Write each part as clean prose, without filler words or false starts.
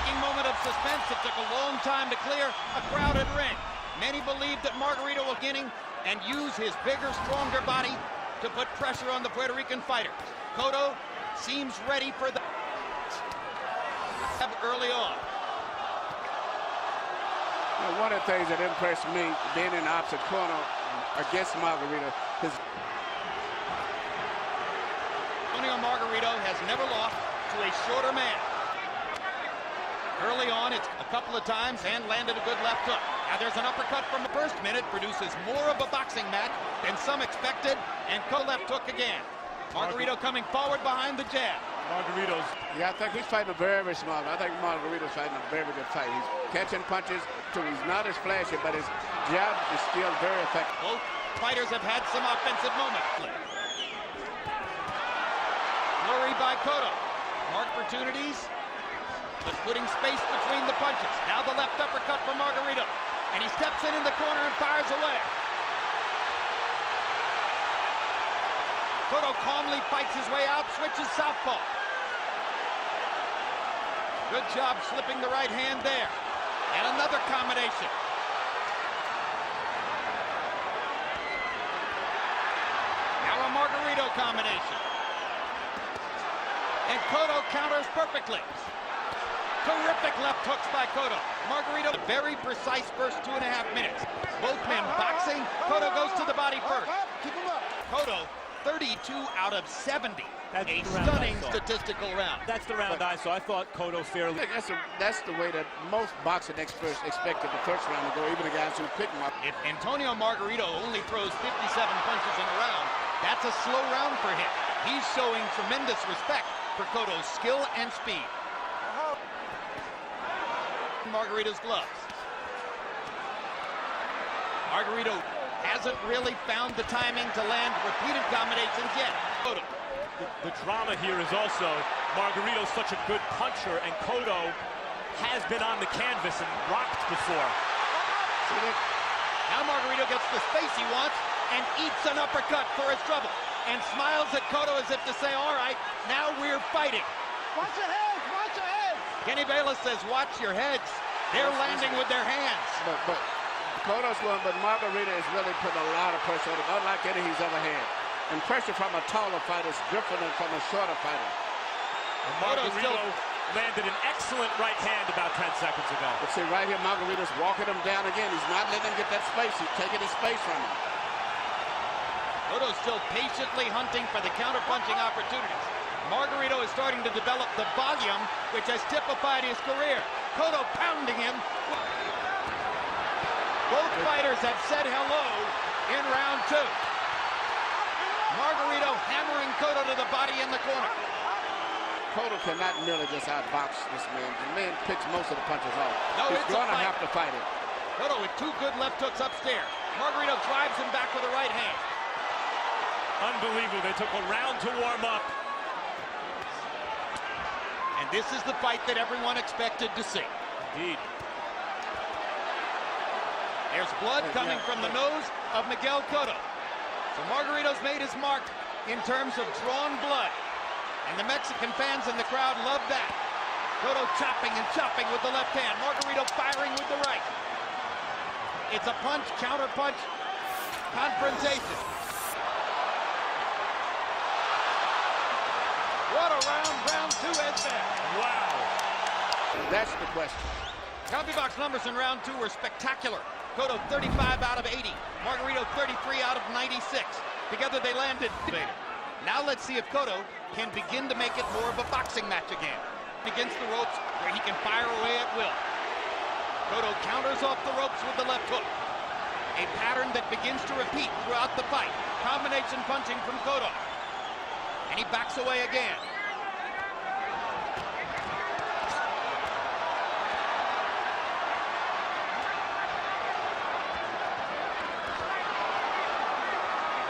Intriguing moment of suspense. It took a long time to clear a crowded ring. Many believe that Margarito will get in and use his bigger, stronger body to put pressure on the Puerto Rican fighter. Cotto seems ready for the early on. Now, one of the things that impressed me being in the opposite corner against Margarito is Margarito has never lost to a shorter man. Early on, it's a couple of times and landed a good left hook. Now there's an uppercut from the first minute, produces more of a boxing match than some expected, and left hook again. Margarito coming forward behind the jab. Margarito's. Yeah, I think he's fighting a very, very small. I think Margarito's fighting a very good fight. He's catching punches, so he's not as flashy, but his jab is still very effective. Both fighters have had some offensive moments. Flurry by Cotto. Opportunities, but putting space between the punches. Now the left uppercut from Margarito. And he steps in the corner and fires away. Cotto calmly fights his way out, switches southpaw. Good job slipping the right hand there. And another combination. Now a Margarito combination. And Cotto counters perfectly. Terrific left hooks by Cotto. Margarito, a very precise first 2.5 minutes. Both men boxing. Cotto goes to the body first. Keep him up. Cotto, 32 out of 70. That's a the round stunning I saw. statistical round. That's the round I saw. I thought Cotto fairly. I think that's the way that most boxing experts expected the first round to go, even the guys who picked him up. If Antonio Margarito only throws 57 punches in a round, that's a slow round for him. He's showing tremendous respect for Cotto's skill and speed. Margarito's gloves. Margarito hasn't really found the timing to land repeated combinations yet. Cotto. The drama here is also Margarito's such a good puncher, and Cotto has been on the canvas and rocked before. Now Margarito gets the space he wants and eats an uppercut for his trouble and smiles at Cotto as if to say, all right, now we're fighting. Watch your heads! Watch your heads! Kenny Bayless says, watch your heads. They're landing with their hands. But Cotto's one, but Margarito is really putting a lot of pressure on him, unlike any he's ever had. And pressure from a taller fighter is different than from a shorter fighter. And Margarito landed an excellent right hand about 10 seconds ago. But see, right here, Margarito's walking him down again. He's not letting him get that space. He's taking his space from him. Cotto's still patiently hunting for the counter-punching opportunities. Margarito is starting to develop the volume which has typified his career. Cotto pounding him. Both fighters have said hello in round 2. Margarito hammering Cotto to the body in the corner. Cotto cannot merely just outbox this man. The man picks most of the punches off. No, He's it's going a to fight. have to fight it. Cotto with 2 good left hooks upstairs. Margarito drives him back with a right hand. Unbelievable. They took a round to warm up. And this is the fight that everyone expected to see. Indeed. There's blood coming from the nose of Miguel Cotto. So Margarito's made his mark in terms of drawn blood. And the Mexican fans in the crowd love that. Cotto chopping and chopping with the left hand. Margarito firing with the right. It's a punch, counter punch, confrontation. What a round 2 has been. Wow. That's the question. CompuBox numbers in round 2 were spectacular. Cotto 35 out of 80. Margarito 33 out of 96. Together they landed. Now let's see if Cotto can begin to make it more of a boxing match again. Against the ropes where he can fire away at will. Cotto counters off the ropes with the left hook. A pattern that begins to repeat throughout the fight. Combination punching from Cotto. And he backs away again.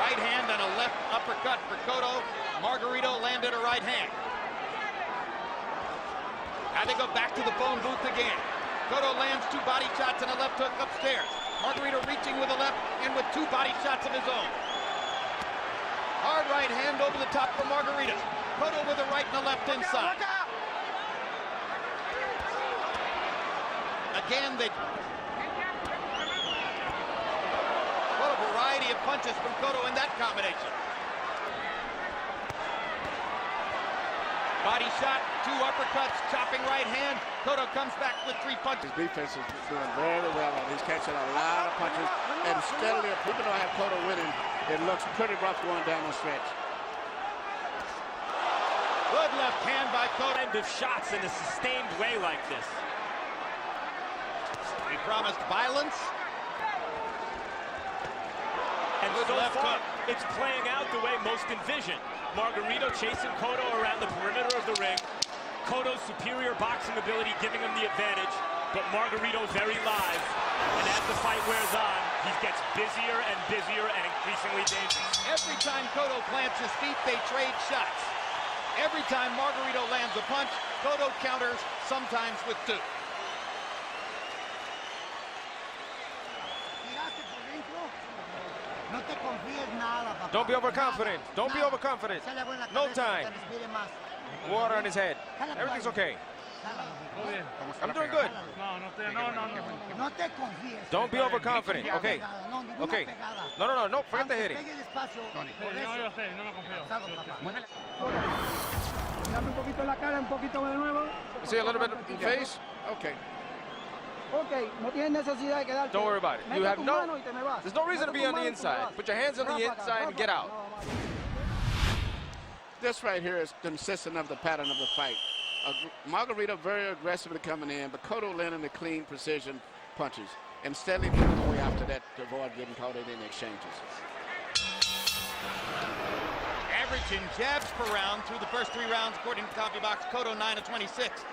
Right hand and a left uppercut for Cotto. Margarito landed a right hand. Now they go back to the phone booth again. Cotto lands 2 body shots and a left hook upstairs. Margarito reaching with a left and with 2 body shots of his own. Hard right hand over the top for Margarito. Cotto with a right and a left inside. Again, what a variety of punches from Cotto in that combination. Body shot, 2 uppercuts, chopping right hand. Cotto comes back with 3 punches. His defense is doing very well, and he's catching a lot of punches. And steadily, even though I have Cotto winning, it looks pretty rough going down the stretch. Good left hand by Cotto. End of shots in a sustained way like this. He promised violence. And Good so left far, hook. it's playing out the way most envisioned. Margarito chasing Cotto around the perimeter of the ring. Cotto's superior boxing ability giving him the advantage, but Margarito very live. And as the fight wears on, he gets busier and increasingly dangerous. Every time Cotto plants his feet, they trade shots. Every time Margarito lands a punch, Cotto counters, sometimes with 2. Don't be overconfident. Don't be overconfident. No time. Water on his head. Everything's okay. I'm doing good. Don't be overconfident. Okay. Okay. No. Forget the hitting. See a little bit in the face? Okay. Don't worry about it. You have there's no reason to be on the inside. Put your hands on the inside and get out. This right here is consistent of the pattern of the fight. Margarito very aggressively coming in, but Cotto landing the clean precision punches and steadily moving away after that to avoid getting caught in any exchanges. Averaging jabs per round through the first 3 rounds, according to Copy Box. Cotto 9 of 26.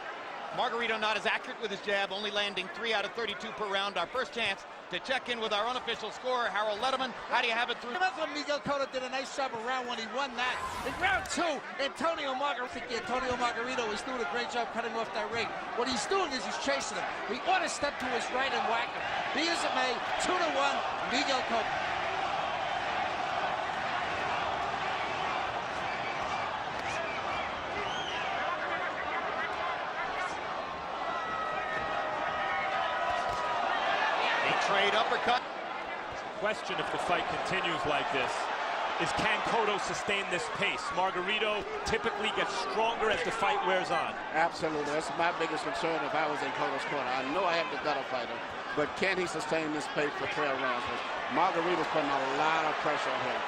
Margarito not as accurate with his jab, only landing 3 out of 32 per round. Our first chance to check in with our unofficial scorer, Harold Letterman. How do you have it through? Miguel Cotto did a nice job in round 1. He won that. In round 2, Antonio Margarito is doing a great job cutting off that ring. What he's doing is he's chasing him. He ought to step to his right and whack him. Be as it may, 2-1, Miguel Cotto. Trade uppercut. Question if the fight continues like this is, can Cotto sustain this pace? Margarito typically gets stronger as the fight wears on. Absolutely. That's my biggest concern if I was in Cotto's corner. I know I have the gutter fighter, but can he sustain this pace for 12 rounds? Margarito's putting a lot of pressure on him.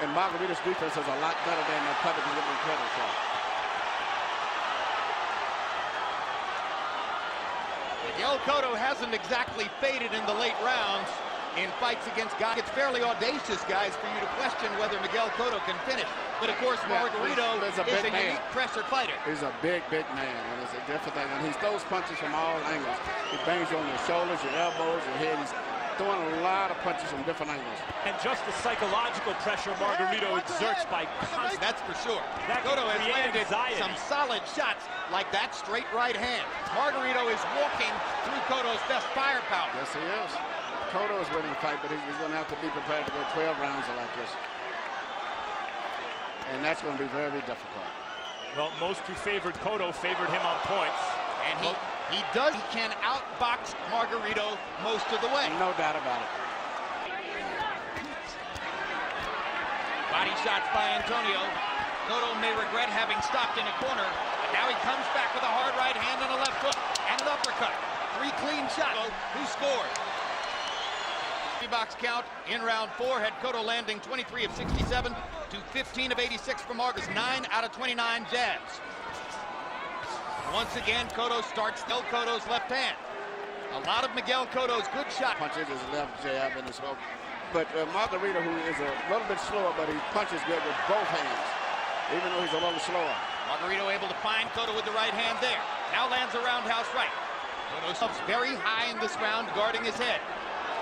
And Margarito's defense is a lot better than the public is giving credit for. Miguel Cotto hasn't exactly faded in the late rounds in fights against guys. It's fairly audacious, guys, for you to question whether Miguel Cotto can finish. But, of course, Margarito is a unique pressure fighter. He's a big man, and it's a different thing. And he throws punches from all angles. He bangs you on your shoulders, your elbows, your head. He's throwing a lot of punches from different angles. And just the psychological pressure Margarito exerts by constant. That's for sure. Cotto has landed some solid shots like that straight right hand. Margarito is walking through Cotto's best firepower. Yes, he is. Cotto is winning the fight, but he's going to have to be prepared to go 12 rounds like this. And that's going to be very difficult. Well, most who favored Cotto favored him on points. And he can outbox Margarito most of the way. No doubt about it. Body shots by Antonio. Cotto may regret having stopped in a corner, but now he comes back with a hard right hand and a left hook and an uppercut. 3 clean shots. Who scored? Box count in round 4 had Cotto landing 23 of 67 to 15 of 86 from Margarito. 9 out of 29 jabs. Once again, Cotto starts Cotto's left hand. A lot of Miguel Cotto's good shot. Punches his left jab and his hook. But Margarito, who is a little bit slower, but he punches good with both hands, even though he's a little slower. Margarito able to find Cotto with the right hand there. Now lands a roundhouse right. Cotto's very high in this round, guarding his head.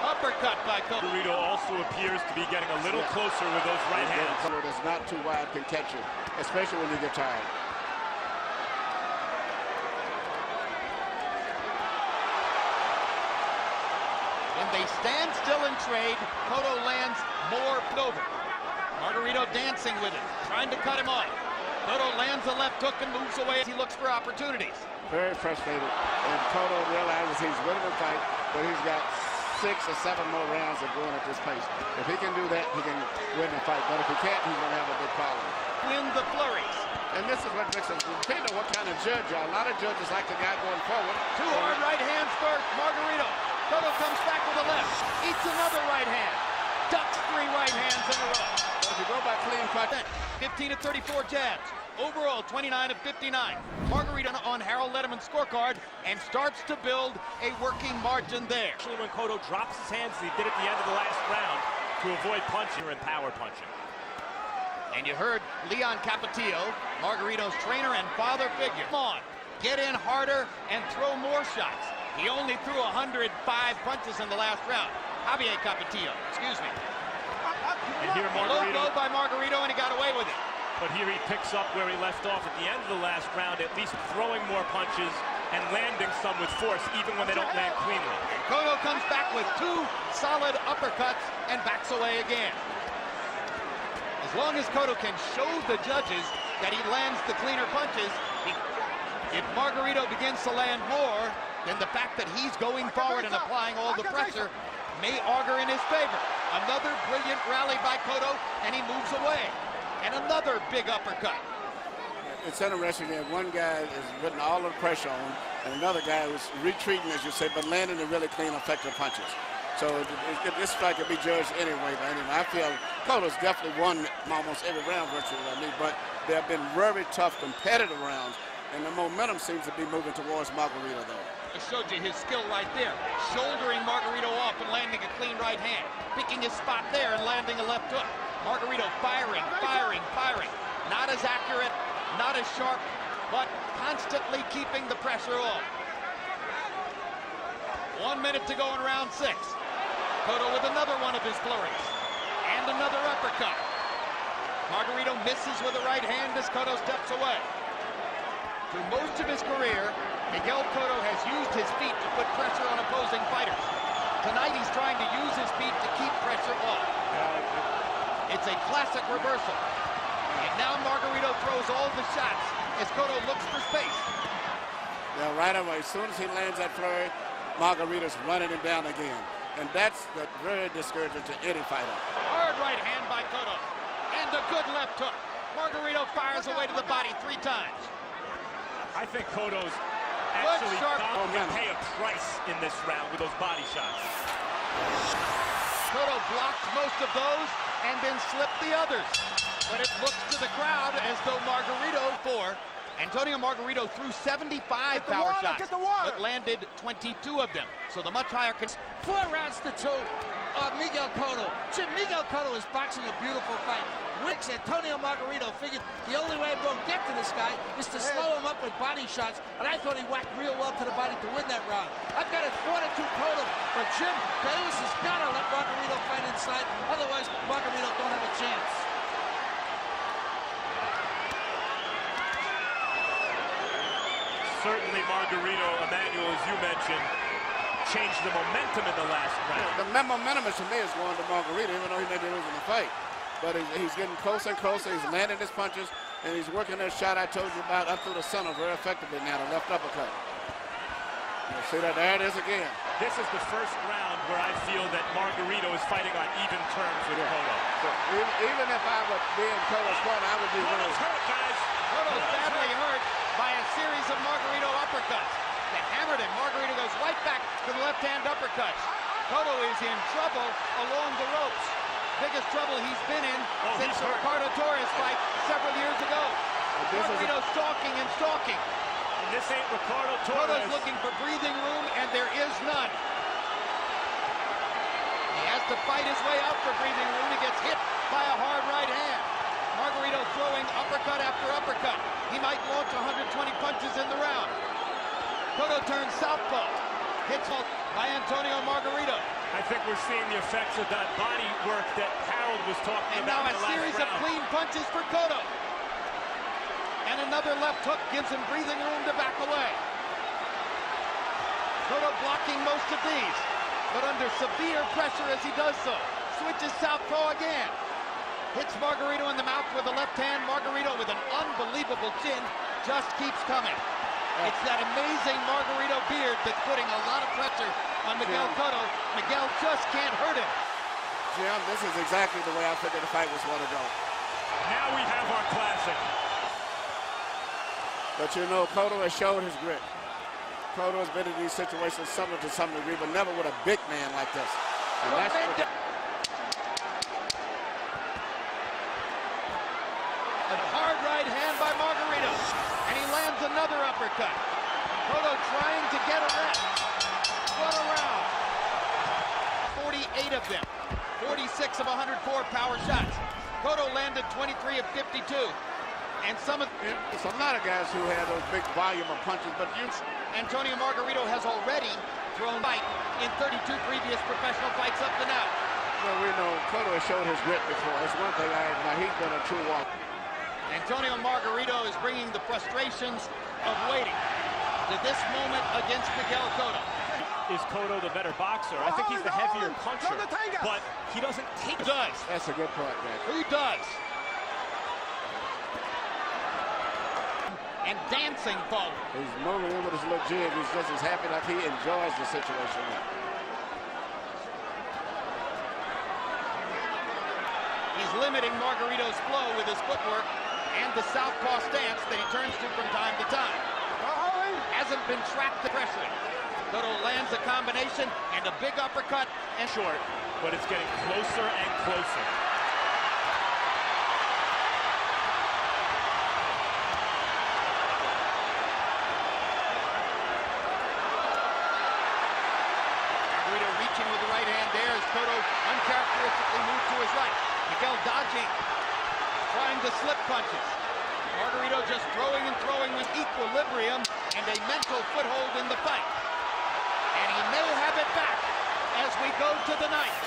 Uppercut by Cotto. Margarito also appears to be getting a little closer with those right hands. Cotto that's not too wide can catch you, especially when you get tired. When they stand still and trade, Cotto lands more over. Margarito dancing with it, trying to cut him off. Cotto lands a left hook and moves away as he looks for opportunities. Very frustrated. And Cotto realizes he's winning the fight, but he's got 6 or 7 more rounds of going at this pace. If he can do that, he can win the fight. But if he can't, he's going to have a big problem. Win the flurries. And this is what makes us depend on what kind of judge you are. A lot of judges like the guy going forward. 2 hard right hands first. Margarito. Cotto comes back with a left. Eats another right hand. Ducks 3 right hands in a row. If you go by clean cut, 15 of 34 jabs. Overall, 29 of 59. Margarito on Harold Letterman's scorecard and starts to build a working margin there. Actually, when Cotto drops his hands, as he did at the end of the last round, to avoid punching and power punching. And you heard Leon Capetillo, Margarito's trainer and father figure. Come on, get in harder and throw more shots. He only threw 105 punches in the last round. Javier Capetillo, excuse me. And here Low Margarito, blow by Margarito, and he got away with it. but here he picks up where he left off at the end of the last round, at least throwing more punches and landing some with force, even when they don't land cleanly. And Cotto comes back with 2 solid uppercuts and backs away again. As long as Cotto can show the judges that he lands the cleaner punches, if Margarito begins to land more, then the fact that he's going forward and applying all the pressure may augur in his favor. Another brilliant rally by Cotto, and he moves away. And another big uppercut. it's interesting that one guy is putting all the pressure on, and another guy who's retreating, as you say, but landing the really clean, effective punches. So this fight could be judged anyway. But anyway, I feel Cotto's definitely won almost every round virtually, but there have been very tough, competitive rounds, and the momentum seems to be moving towards Margarito, though. I showed you his skill right there, shouldering Margarito off and landing a clean right hand, picking his spot there and landing a left hook. Margarito firing, firing, firing. Not as accurate, not as sharp, but constantly keeping the pressure off. 1 minute to go in round 6. Cotto with another one of his flurries, and another uppercut. Margarito misses with the right hand as Cotto steps away. Through most of his career, Miguel Cotto has used his feet to put pressure on opposing fighters. Tonight he's trying to use his feet to keep pressure off. It's a classic reversal. And now Margarito throws all the shots as Cotto looks for space. Yeah, right away. As soon as he lands that flurry, Margarito's running him down again. And that's very discouraging to any fighter. Hard right hand by Cotto. And a good left hook. Margarito fires away to the body 3 times. I think Cotto's actually sharp bound to pay a price in this round with those body shots. Cotto blocked most of those and then slipped the others. But it looks to the crowd as though Antonio Margarito threw 75 power shots, but landed 22 of them. So the much higher... 4 rounds to 2. Miguel Cotto. Jim, Miguel Cotto is boxing a beautiful fight. Which Antonio Margarito figured the only way we'll get to this guy is to slow him up with body shots, and I thought he whacked real well to the body to win that round. I've got it 4-2 Cotto, but Jim Davis has got to let Margarito fight inside, otherwise Margarito don't have a chance. Certainly Margarito, Emmanuel, as you mentioned, changed the momentum in the last round. The momentum to me is going to Margarito, even though he may be losing the fight. But he's getting closer and closer. He's landing his punches, and he's working that shot I told you about up through the center very effectively now, the left uppercut. You see that? There it is again. This is the first round where I feel that Margarito is fighting on even terms with Cotto. So even if I would be in Cotto's corner, I would be Cotto's hurt, guys. Cotto's badly hurt by a series of Margarito uppercuts that hammered him. Margarito goes right back to the left-hand uppercuts. Cotto is in trouble along the ropes. Biggest trouble he's been in since the Ricardo Torres fight several years ago. Margarito stalking and stalking. And this ain't Ricardo Torres. Cotto's looking for breathing room, and there is none. He has to fight his way out for breathing room. He gets hit by a hard right hand. Margarito throwing uppercut after uppercut. He might launch 120 punches in the round. Cotto turns southpaw. Hits by Antonio Margarito. I think we're seeing the effects of that body work that Harold was talking And about now in a the last series round. of clean punches for Cotto. And another left hook gives him breathing room to back away. Cotto blocking most of these, but under severe pressure as he does so. Switches southpaw again. Hits Margarito in the mouth with the left hand. Margarito with an unbelievable chin just keeps coming. It's that amazing Margarito beard that's putting a lot of pressure on Miguel Cotto. Miguel just can't hurt him. Jim, this is exactly the way I figured the fight was going to go. Now we have our classic. But you know, Cotto has showed his grit. Cotto has been in these situations to some degree, but never with a big man like this. And that's a hard right hand by Margarito, and he lands another uppercut. Cotto trying to get a rest. What a round. 48 of them. 46 of 104 power shots. Cotto landed 23 of 52. And it's a lot of guys who had those big volume of punches, but Antonio Margarito has already thrown fight in 32 previous professional fights up to now. Well, we know Cotto has showed his grit before. That's one thing he's been a true walk. Antonio Margarito is bringing the frustrations of waiting to this moment against Miguel Cotto. Is Cotto the better boxer? I think he's the heavier puncher, but he doesn't take. Who does? That's a good point, man. Who does? And dancing forward. He's moving in with his little jig. He's just as happy like he enjoys the situation. He's limiting Margarito's flow with his footwork and the southpaw stance that he turns to from time to time. Hasn't been trapped to pressuring. Cotto lands a combination and a big uppercut and short, but it's getting closer and closer. Margarito reaching with the right hand there as Cotto uncharacteristically moved to his right. Miguel dodging, trying to slip punches. Margarito just throwing and throwing with equilibrium and a mental foothold in the fight. And he may have it back as we go to the ninth.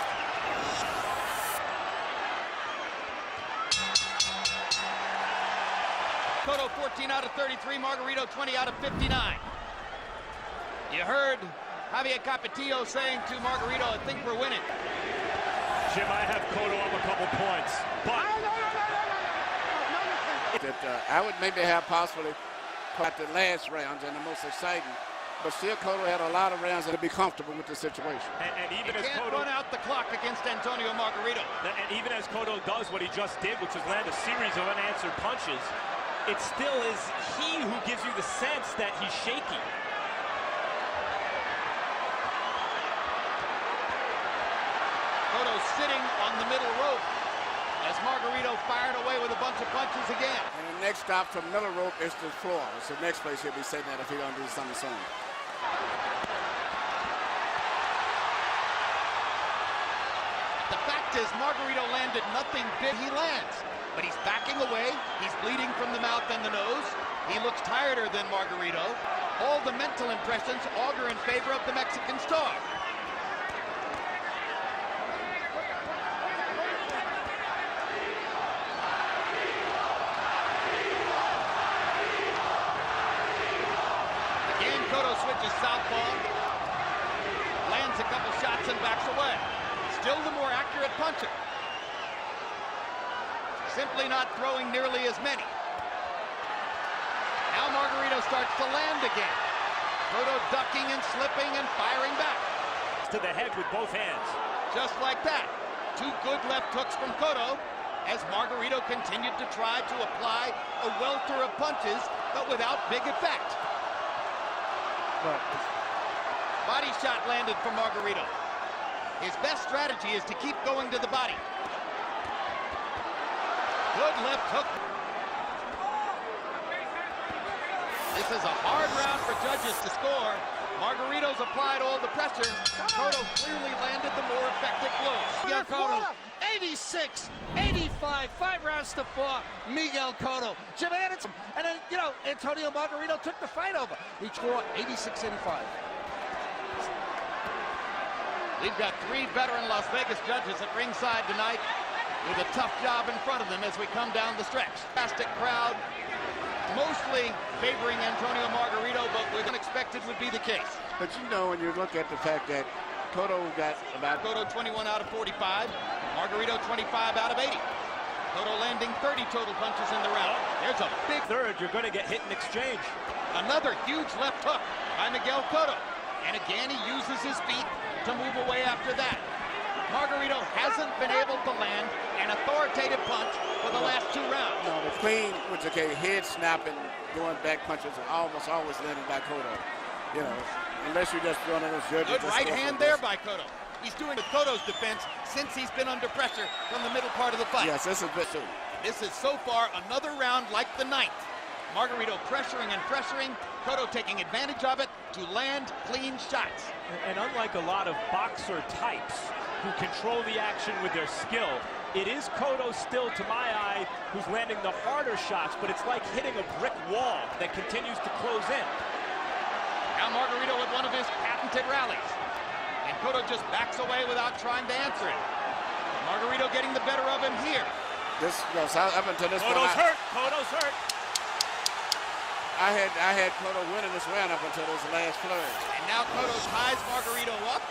Cotto 14 out of 33, Margarito 20 out of 59. You heard Javier Capetillo saying to Margarito, I think we're winning. Jim, I have Cotto up a couple points, but I would maybe have possibly caught the last rounds and the most exciting, but still Cotto had a lot of rounds to be comfortable with the situation. And even as can't Cotto run out the clock against Antonio Margarito. And even as Cotto does what he just did, which is land a series of unanswered punches, it still is he who gives you the sense that he's shaky. Cotto sitting on the middle rope as Margarito fired away with a bunch of punches again. And the next stop from middle rope is the floor. It's the next place he'll be sitting at if he don't do something soon. The fact is, Margarito landed nothing big. He lands, but he's backing away. He's bleeding from the mouth and the nose. He looks tireder than Margarito. All the mental impressions augur in favor of the Mexican star. Cotto switches southpaw, lands a couple shots and backs away. Still the more accurate puncher. Simply not throwing nearly as many. Now Margarito starts to land again. Cotto ducking and slipping and firing back. To the head with both hands. Just like that. Two good left hooks from Cotto as Margarito continued to try to apply a welter of punches, but without big effect. Body shot landed from Margarito. His best strategy is to keep going to the body. Good left hook. This is a hard round for judges to score. Margarito's applied all the pressure. Cotto clearly landed the more effective blows. Miguel Cotto, 86, 85, 5 rounds to 4. Miguel Cotto. Jim Anderson, and then, you know, Antonio Margarito took the fight over. He scored 86-85. We've got 3 veteran Las Vegas judges at ringside tonight with a tough job in front of them as we come down the stretch. Fantastic crowd, mostly favoring Antonio Margarito, but what unexpected would be the case. But you know, when you look at the fact that Cotto got about... Cotto 21 out of 45, Margarito 25 out of 80. Cotto landing 30 total punches in the round. There's a big Third, you're going to get hit in exchange. Another huge left hook by Miguel Cotto. And again, he uses his feet to move away after that. Margarito hasn't been able to land an authoritative punch for the last 2 rounds. No, the clean, which okay, head snapping, going back punches are almost always landed by Cotto. You know, unless you're just one of those judges. Good right hand there by Cotto. He's doing Cotto's defense since he's been under pressure from the middle part of the fight. Yes, this is good too. This is so far another round like the 9th. Margarito pressuring and pressuring, Cotto taking advantage of it to land clean shots. And unlike a lot of boxer types who control the action with their skill, it is Cotto still, to my eye, who's landing the harder shots, but it's like hitting a brick wall that continues to close in. Now Margarito with one of his patented rallies. And Cotto just backs away without trying to answer it. Margarito getting the better of him here. This goes up until this point. Cotto's hurt. Cotto's hurt. I had Cotto winning this round up until this last flurry. And now Cotto ties Margarito up,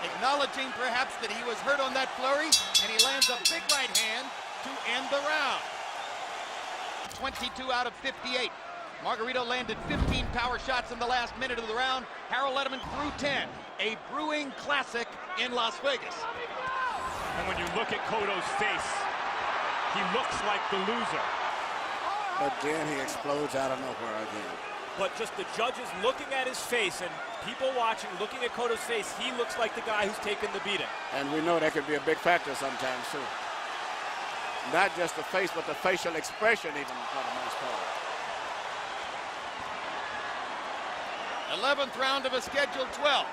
acknowledging perhaps that he was hurt on that flurry, and he lands a big right hand to end the round. 22 out of 58. Margarito landed 15 power shots in the last minute of the round. Harold Letterman threw 10. A brewing classic in Las Vegas. And when you look at Cotto's face, he looks like the loser. But then he explodes out of nowhere again. But just the judges looking at his face and people watching, looking at Cotto's face, he looks like the guy who's taken the beating. And we know that could be a big factor sometimes too. Not just the face, but the facial expression even for the most part. 11th round of a scheduled 12.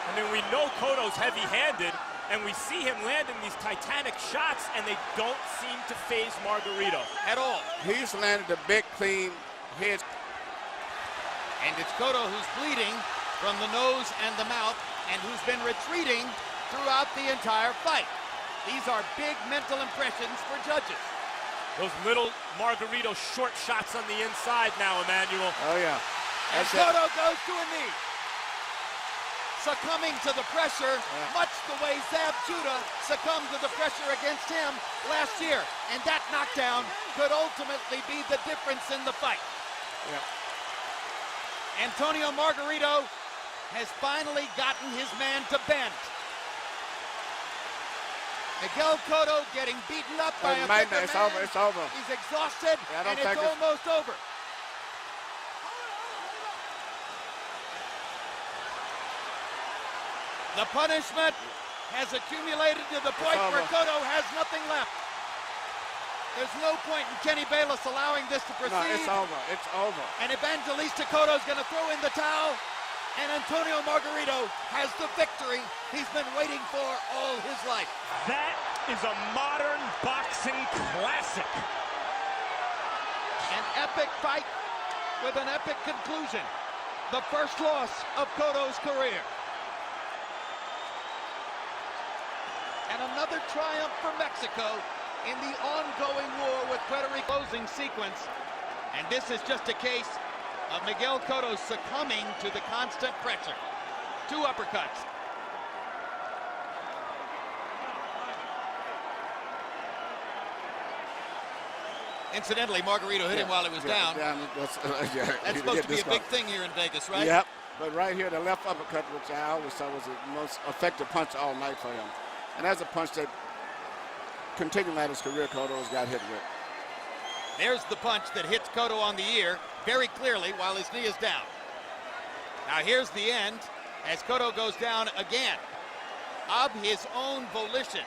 I mean, we know Cotto's heavy-handed, and we see him landing these titanic shots, and they don't seem to faze Margarito At all. He's landed a big, clean head. And it's Cotto who's bleeding from the nose and the mouth, and who's been retreating throughout the entire fight. These are big mental impressions for judges. Those little Margarito short shots on the inside now, Emmanuel. Oh, yeah. And Cotto goes to a knee. Succumbing to the pressure, much the way Zab Judah succumbed to the pressure against him last year. And that knockdown could ultimately be the difference in the fight. Yeah. Antonio Margarito has finally gotten his man to bend. Miguel Cotto getting beaten up by a bigger man. It's over. He's exhausted, and it's almost over. The punishment has accumulated to the point where Cotto has nothing left. There's no point in Kenny Bayless allowing this to proceed. No, it's over. It's over. And Evangelista Cotto's going to throw in the towel. And Antonio Margarito has the victory he's been waiting for all his life. That is a modern boxing classic. An epic fight with an epic conclusion. The first loss of Cotto's career. And another triumph for Mexico in the ongoing war with Puerto Rico. Closing sequence. And this is just a case of Miguel Cotto succumbing to the constant pressure. 2 uppercuts. Incidentally, Margarito hit him while he was down. That's supposed to be a big thing here in Vegas, right? Yep. But right here, the left uppercut, which I always thought was the most effective punch all night for him. And that's a punch that, continuing at his career, Cotto's got hit with. There's the punch that hits Cotto on the ear very clearly while his knee is down. Now here's the end as Cotto goes down again of his own volition.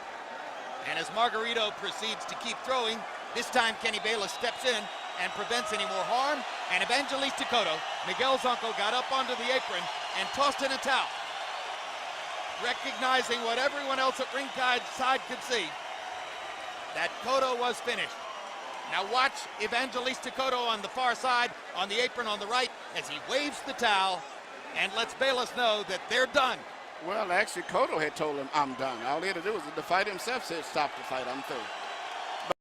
And as Margarito proceeds to keep throwing, this time Kenny Bayless steps in and prevents any more harm. And Evangelista Cotto, Miguel's uncle, got up onto the apron and tossed in a towel, recognizing what everyone else at ringside could see, that Cotto was finished. Now watch Evangelista Cotto on the far side, on the apron on the right, as he waves the towel and lets Bayless know that they're done. Well, actually, Cotto had told him, I'm done. All he had to do was the fight himself said, stop the fight, I'm through.